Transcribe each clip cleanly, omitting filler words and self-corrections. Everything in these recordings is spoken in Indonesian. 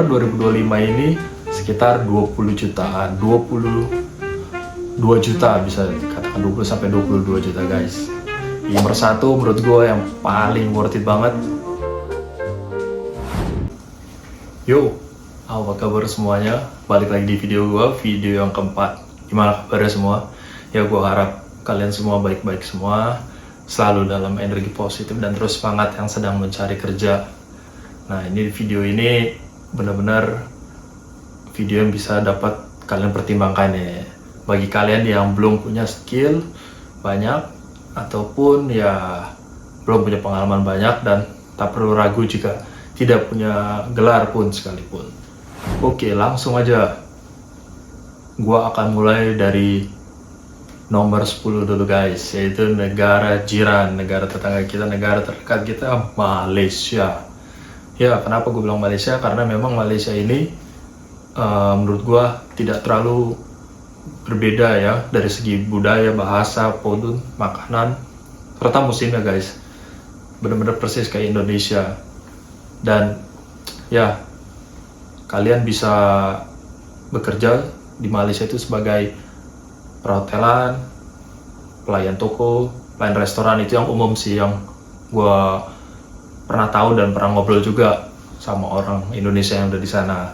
2025 ini sekitar 20 jutaan, 22 juta bisa dikatakan 20 sampai 22 juta guys. Nomor satu menurut gue yang paling worth it banget. Yo, apa kabar semuanya? Balik lagi di video gue, video yang keempat. Gimana kabarnya semua? Ya gue harap kalian semua baik-baik semua, selalu dalam energi positif dan terus semangat yang sedang mencari kerja. Nah, ini video ini benar-benar video yang bisa dapat kalian pertimbangkan ya. Bagi kalian yang belum punya skill banyak ataupun ya belum punya pengalaman banyak dan tak perlu ragu jika tidak punya gelar pun sekalipun. Oke, langsung aja. Gua akan mulai dari nomor 10 dulu guys, yaitu negara jiran, negara tetangga kita, negara terdekat kita, Malaysia. Ya, kenapa gue bilang Malaysia? Karena memang Malaysia ini menurut gue tidak terlalu berbeda ya dari segi budaya, bahasa, podun, makanan, serta musimnya guys. Benar-benar persis kayak Indonesia. Dan ya, kalian bisa bekerja di Malaysia itu sebagai perhotelan, pelayan toko, pelayan restoran. Itu yang umum sih, yang gue pernah tahu dan pernah ngobrol juga sama orang Indonesia yang ada di sana.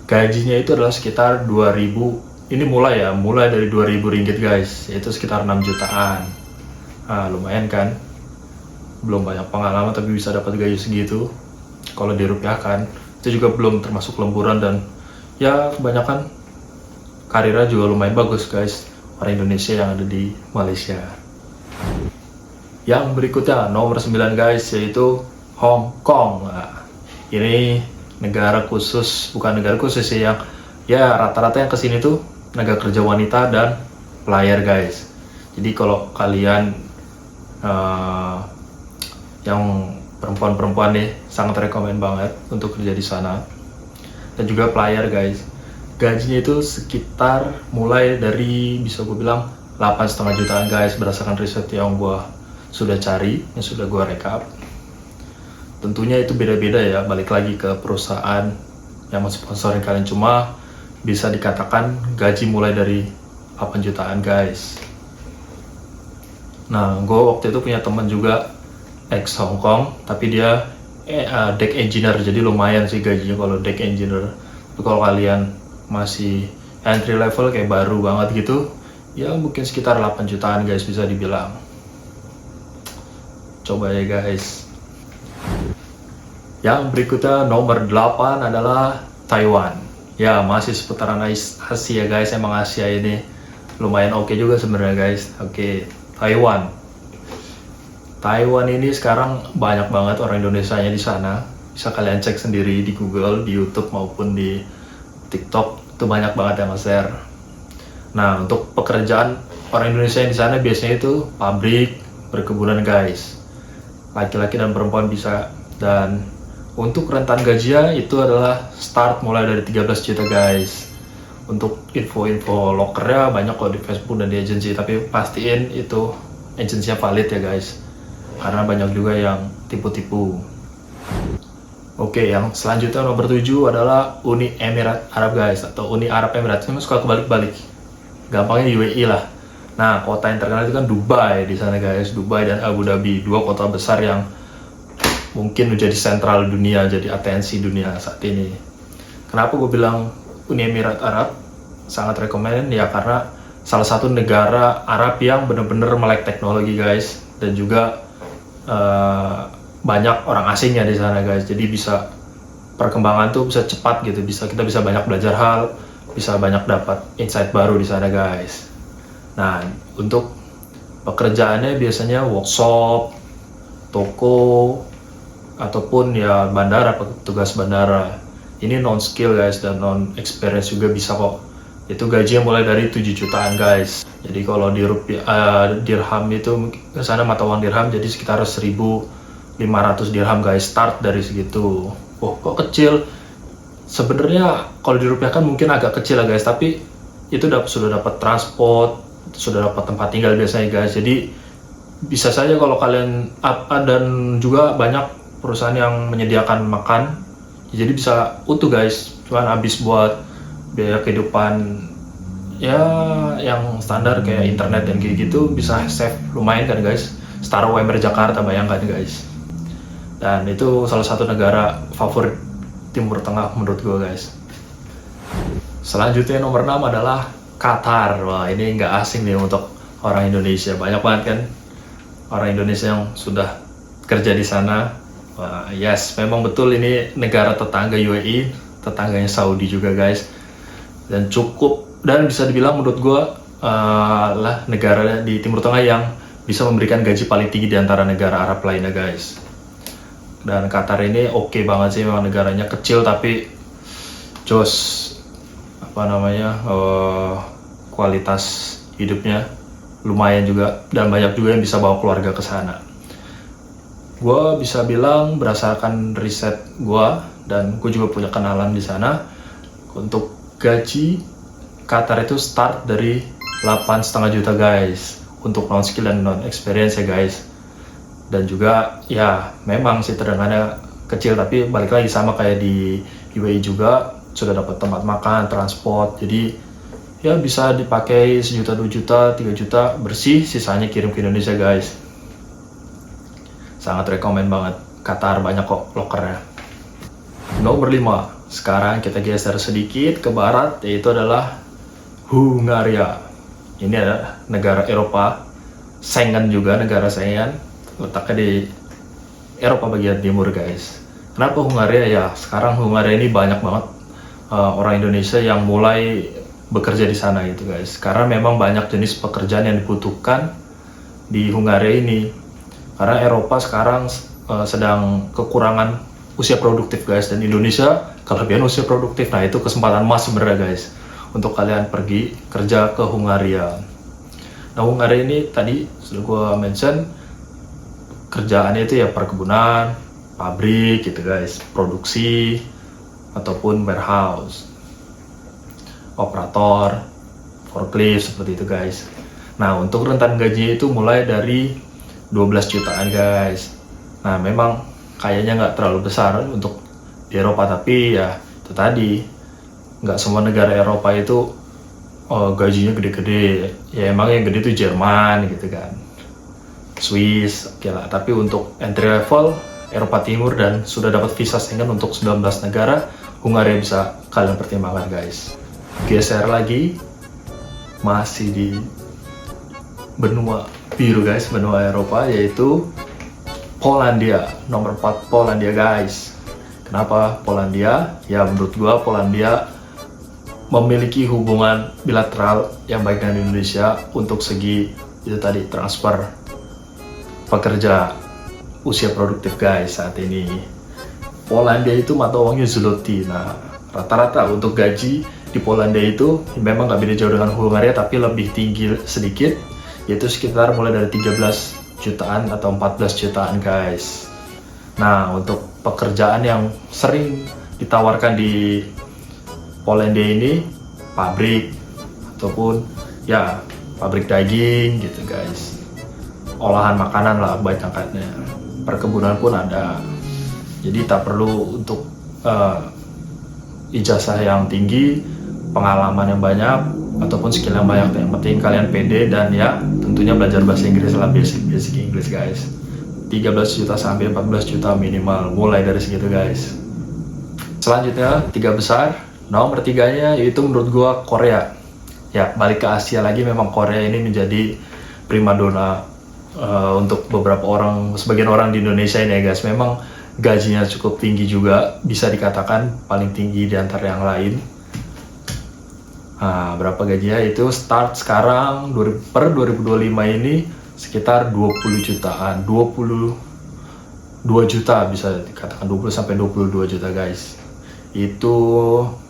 Gajinya itu adalah sekitar 2000, ini mulai dari 2000 ringgit guys, yaitu sekitar 6 jutaan. Nah, lumayan kan? Belum banyak pengalaman tapi bisa dapat gaji segitu. Kalau dirupiahkan, itu juga belum termasuk lemburan dan ya kebanyakan karirnya juga lumayan bagus guys, orang Indonesia yang ada di Malaysia. Yang berikutnya nomor 9 guys, yaitu Hong Kong. Nah, ini negara khusus, bukan negara khusus sih, yang ya rata-rata yang kesini tuh tenaga kerja wanita dan pelayar guys. Jadi kalau kalian yang perempuan-perempuan nih, sangat rekomen banget untuk kerja di sana. Dan juga pelayar guys, gajinya itu sekitar mulai dari, bisa gue bilang 8,5 jutaan guys, berdasarkan riset yang gue sudah cari, yang sudah gue rekap. Tentunya itu beda-beda ya, balik lagi ke perusahaan yang mensponsorin kalian, cuma bisa dikatakan gaji mulai dari 8 jutaan guys. Nah, gue waktu itu punya teman juga ex Hong Kong, tapi dia deck engineer, jadi lumayan sih gajinya kalau deck engineer. Tapi kalau kalian masih entry level kayak baru banget gitu, ya mungkin sekitar 8 jutaan guys bisa dibilang. Coba ya guys. Yang berikutnya nomor 8 adalah Taiwan. Ya, masih seputaran Asia guys. Emang Asia ini lumayan oke juga sebenarnya guys. Oke, Taiwan. Taiwan ini sekarang banyak banget orang Indonesianya di sana. Bisa kalian cek sendiri di Google, di YouTube maupun di TikTok, itu banyak banget yang nge-share. Nah, untuk pekerjaan orang Indonesia yang di sana biasanya itu pabrik, perkebunan guys. Laki-laki dan perempuan bisa. Dan untuk rentan gajinya itu adalah start mulai dari 13 juta guys. Untuk info-info lokernya banyak kok di Facebook dan di agensi, tapi pastiin itu agensinya valid ya guys, karena banyak juga yang tipu-tipu. Oke, yang selanjutnya nomor 7 adalah Uni Emirat Arab guys, atau Uni Arab Emirates. Ini suka kebalik-balik, gampangnya UAE lah. Nah, kota yang terkenal itu kan Dubai di sana guys, Dubai dan Abu Dhabi, dua kota besar yang mungkin menjadi sentral dunia, jadi atensi dunia saat ini. Kenapa gue bilang Uni Emirat Arab sangat rekomen ya, karena salah satu negara Arab yang benar-benar melek teknologi guys, dan juga banyak orang asingnya di sana guys. Jadi bisa perkembangan tuh bisa cepat gitu, kita bisa banyak belajar hal, bisa banyak dapat insight baru di sana guys. Nah, untuk pekerjaannya biasanya workshop, toko, ataupun ya bandara, petugas bandara. Ini non skill guys dan non experience juga bisa kok. Itu gajinya mulai dari 7 jutaan guys. Jadi kalau di dirham itu ke sana mata uang dirham, jadi sekitar 1.500 dirham guys, start dari segitu. Oh, kok kecil? Sebenarnya kalau dirupiahkan mungkin agak kecil lah guys, tapi itu sudah dapat transport, sudah dapat tempat tinggal biasanya guys. Jadi bisa saja kalau kalian dan juga banyak perusahaan yang menyediakan makan jadi bisa utuh guys, cuman habis buat biaya kehidupan ya yang standar kayak internet dan kayak gitu bisa save lumayan kan guys. Setara UMR Jakarta, bayangkan guys. Dan itu salah satu negara favorit Timur Tengah menurut gue guys. Selanjutnya nomor 6 adalah Qatar. Wah, ini nggak asing nih untuk orang Indonesia. Banyak banget kan orang Indonesia yang sudah kerja di sana. Wah, yes, memang betul ini negara tetangga UAE, tetangganya Saudi juga guys. Dan bisa dibilang menurut gue lah negara di Timur Tengah yang bisa memberikan gaji paling tinggi di antara negara Arab lainnya guys. Dan Qatar ini oke banget sih, memang negaranya kecil tapi jos kualitas hidupnya lumayan juga, dan banyak juga yang bisa bawa keluarga ke sana. Gue bisa bilang berdasarkan riset gue, dan gue juga punya kenalan di sana, untuk gaji Qatar itu start dari 8,5 juta guys, untuk non skill dan non experience ya guys. Dan juga ya memang sih terdengarnya kecil, tapi balik lagi sama kayak di UAE juga, sudah dapat tempat makan, transport, jadi ya bisa dipakai 1 juta, 2 juta, 3 juta bersih, sisanya kirim ke Indonesia guys. Sangat rekomen banget, Qatar banyak kok lokernya. Nomor 5, sekarang kita geser sedikit ke barat, yaitu adalah Hungaria. Ini adalah negara Eropa, Schengen juga, negara Schengen, letaknya di Eropa bagian timur guys. Kenapa Hungaria? Ya sekarang Hungaria ini banyak banget orang Indonesia yang mulai bekerja di sana gitu guys, karena memang banyak jenis pekerjaan yang dibutuhkan di Hungaria ini, karena Eropa sekarang sedang kekurangan usia produktif guys, dan Indonesia kelebihan usia produktif. Nah itu kesempatan emas sebenarnya guys untuk kalian pergi kerja ke Hungaria. Nah Hungaria ini tadi sudah gue mention, kerjaannya itu ya perkebunan, pabrik gitu guys, produksi, ataupun warehouse, operator, forklift, seperti itu guys. Nah untuk rentan gajinya itu mulai dari 12 jutaan guys. Nah memang kayaknya nggak terlalu besar untuk di Eropa, tapi ya itu tadi, nggak semua negara Eropa itu gajinya gede-gede. Ya emang yang gede itu Jerman gitu kan, Swiss, oke lah. Tapi untuk entry level Eropa Timur dan sudah dapat visa Schengen untuk 19 negara, Hungaria bisa kalian pertimbangkan guys. Geser lagi, masih di benua biru guys, benua Eropa, yaitu Polandia. Nomor 4 Polandia guys. Kenapa Polandia? Ya menurut gua Polandia memiliki hubungan bilateral yang baik dengan Indonesia untuk segi itu tadi, transfer pekerja usia produktif guys. Saat ini Polandia itu mata uangnya zloty. Nah rata-rata untuk gaji di Polandia itu memang nggak beda jauh dengan Hungaria, tapi lebih tinggi sedikit, yaitu sekitar mulai dari 13 jutaan atau 14 jutaan guys. Nah untuk pekerjaan yang sering ditawarkan di Polandia ini, pabrik ataupun ya pabrik daging gitu guys, olahan makanan lah baik angkatnya, perkebunan pun ada. Jadi tak perlu untuk ijazah yang tinggi, pengalaman yang banyak, ataupun skill yang banyak. Yang penting kalian pede dan ya tentunya belajar bahasa Inggris lah, basic English guys. 13 juta sampai 14 juta minimal, mulai dari segitu guys. Selanjutnya 3 besar, nomor 3-nya yaitu menurut gua Korea. Ya balik ke Asia lagi, memang Korea ini menjadi primadona untuk beberapa orang, sebagian orang di Indonesia ini ya guys. Memang gajinya cukup tinggi juga, bisa dikatakan paling tinggi di antara yang lain. Nah, berapa gajinya itu start sekarang per 2025 ini sekitar 20 jutaan, 22 juta bisa dikatakan, 20 sampai 22 juta guys. Itu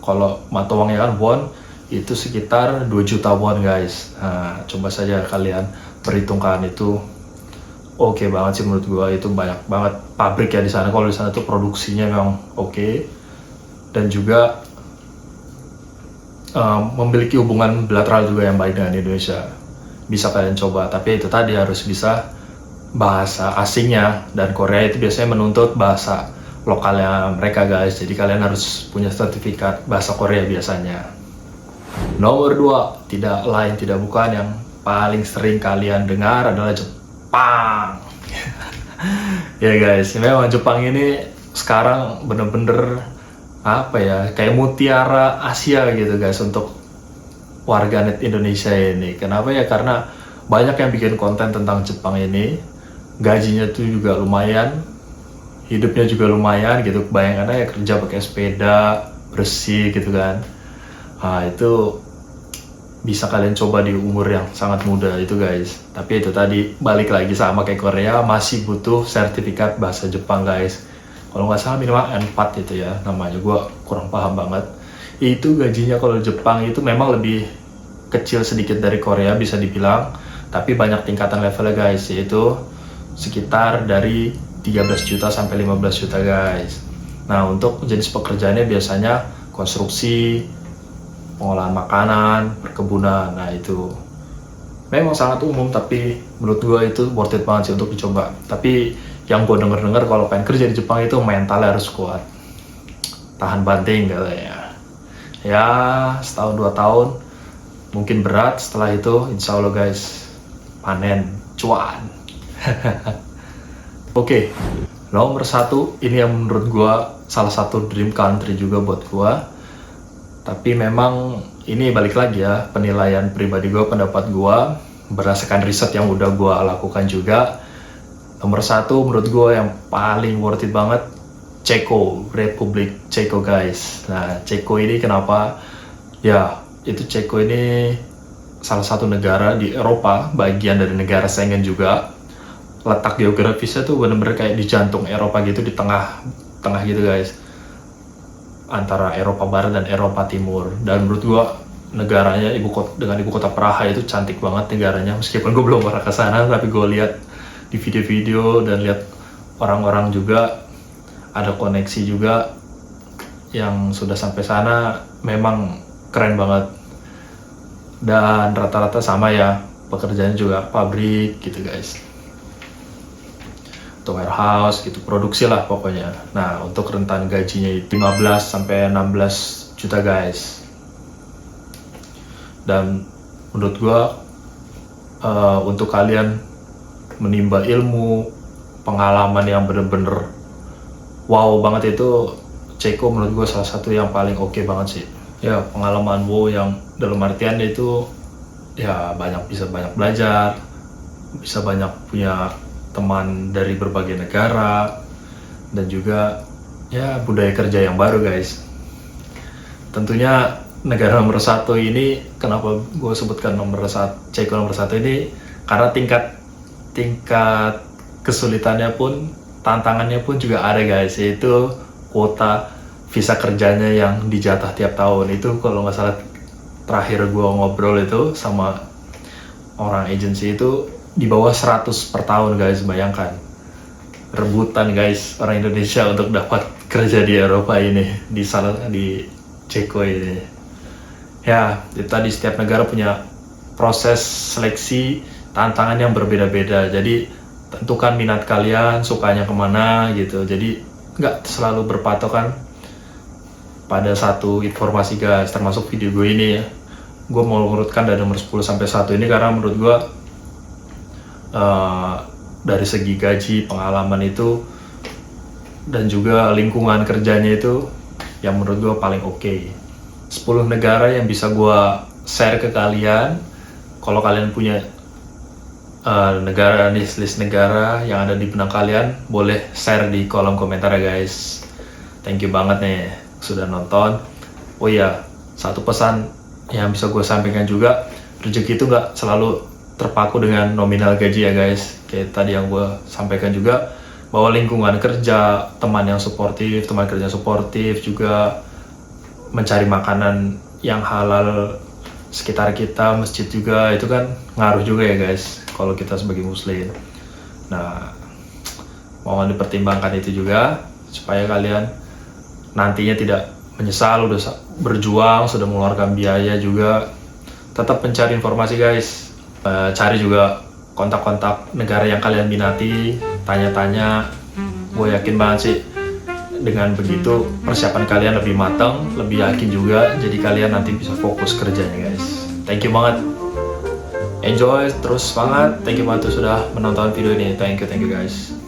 kalau mata uangnya kan won, itu sekitar 2 juta won guys. Nah, coba saja kalian perhitungkan, itu oke banget sih menurut gua. Itu banyak banget pabrik ya di sana. Kalau di sana tuh produksinya memang oke, dan juga memiliki hubungan bilateral juga yang baik dengan Indonesia. Bisa kalian coba, tapi itu tadi harus bisa bahasa asingnya, dan Korea itu biasanya menuntut bahasa lokalnya mereka guys. Jadi kalian harus punya sertifikat bahasa Korea biasanya. Nomor 2, tidak lain tidak bukan yang paling sering kalian dengar adalah Jepang. Ya guys, memang Jepang ini sekarang bener-bener apa ya, kayak mutiara Asia gitu guys untuk warganet Indonesia ini. Kenapa ya? Karena banyak yang bikin konten tentang Jepang ini, gajinya tuh juga lumayan, hidupnya juga lumayan gitu. Bayangannya ya kerja pakai sepeda, bersih gitu kan. Nah itu bisa kalian coba di umur yang sangat muda itu guys. Tapi itu tadi balik lagi sama kayak Korea, masih butuh sertifikat bahasa Jepang guys. Kalau nggak salah minimal N4 itu ya namanya, gue kurang paham banget. Itu gajinya kalau Jepang itu memang lebih kecil sedikit dari Korea bisa dibilang, tapi banyak tingkatan levelnya guys, yaitu sekitar dari 13 juta sampai 15 juta guys. Nah untuk jenis pekerjaannya biasanya konstruksi, pengolahan makanan, perkebunan. Nah itu memang sangat umum, tapi menurut gue itu worth it banget sih untuk dicoba. Tapi yang gue denger kalau pengen kerja di Jepang itu mentalnya harus kuat, tahan banting katanya. Ya setahun 2 tahun mungkin berat, setelah itu insya Allah guys panen cuan. Oke, nomor 1 ini yang menurut gue salah satu dream country juga buat gue. Tapi memang ini balik lagi ya, penilaian pribadi gue, pendapat gue, berdasarkan riset yang udah gue lakukan juga. Nomor 1 menurut gue yang paling worth it banget, Ceko, Republik Ceko guys. Nah Ceko ini kenapa? Ya itu Ceko ini salah satu negara di Eropa, bagian dari negara Schengen juga. Letak geografisnya tuh bener-bener kayak di jantung Eropa gitu, di tengah gitu guys, antara Eropa Barat dan Eropa Timur. Dan menurut gua negaranya dengan ibu kota Praha itu cantik banget negaranya. Meskipun gue belum pernah ke sana, tapi gue lihat di video-video dan lihat orang-orang juga, ada koneksi juga yang sudah sampai sana, memang keren banget. Dan rata-rata sama ya, pekerjaannya juga pabrik gitu guys, atau warehouse gitu, produksi lah pokoknya. Nah untuk rentan gajinya itu 15 sampai 16 juta guys. Dan menurut gua untuk kalian menimba ilmu, pengalaman yang bener-bener wow banget, itu Ceko menurut gua salah satu yang paling oke banget sih. Ya pengalaman wow yang dalam artian itu ya bisa banyak belajar, bisa banyak punya teman dari berbagai negara, dan juga ya budaya kerja yang baru guys. Tentunya negara nomor 1 ini, kenapa gue sebutkan Ceko nomor 1 ini, karena tingkat kesulitannya pun, tantangannya pun juga ada guys, yaitu kuota visa kerjanya yang dijatah tiap tahun. Itu kalau nggak salah terakhir gue ngobrol itu sama orang agensi itu di bawah 100 per tahun guys. Bayangkan, rebutan guys orang Indonesia untuk dapat kerja di Eropa ini, di Ceko ini. Ya itu tadi, setiap negara punya proses seleksi, tantangan yang berbeda-beda. Jadi tentukan minat kalian, sukanya kemana gitu. Jadi nggak selalu berpatokan pada satu informasi guys, termasuk video gue ini ya. Gue mau urutkan dari nomor 10 sampai 1 ini karena menurut gue dari segi gaji, pengalaman itu, dan juga lingkungan kerjanya itu yang menurut gue paling oke. 10 negara yang bisa gue share ke kalian. Kalau kalian punya list negara yang ada di benak kalian, boleh share di kolom komentar ya guys. Thank you banget nih sudah nonton. Oh iya, satu pesan yang bisa gue sampaikan juga, rezeki itu nggak selalu terpaku dengan nominal gaji ya guys. Kayak tadi yang gue sampaikan juga, bahwa lingkungan kerja, teman kerja suportif, juga mencari makanan yang halal sekitar kita, masjid juga, itu kan ngaruh juga ya guys kalau kita sebagai muslim. Nah mohon dipertimbangkan itu juga, supaya kalian nantinya tidak menyesal udah berjuang, sudah mengeluarkan biaya juga. Tetap mencari informasi guys, cari juga kontak-kontak negara yang kalian minati, tanya-tanya. Gue yakin banget sih dengan begitu persiapan kalian lebih matang, lebih yakin juga, jadi kalian nanti bisa fokus kerjanya guys. Thank you banget, enjoy, terus semangat. Thank you banget sudah menonton video ini. Thank you guys.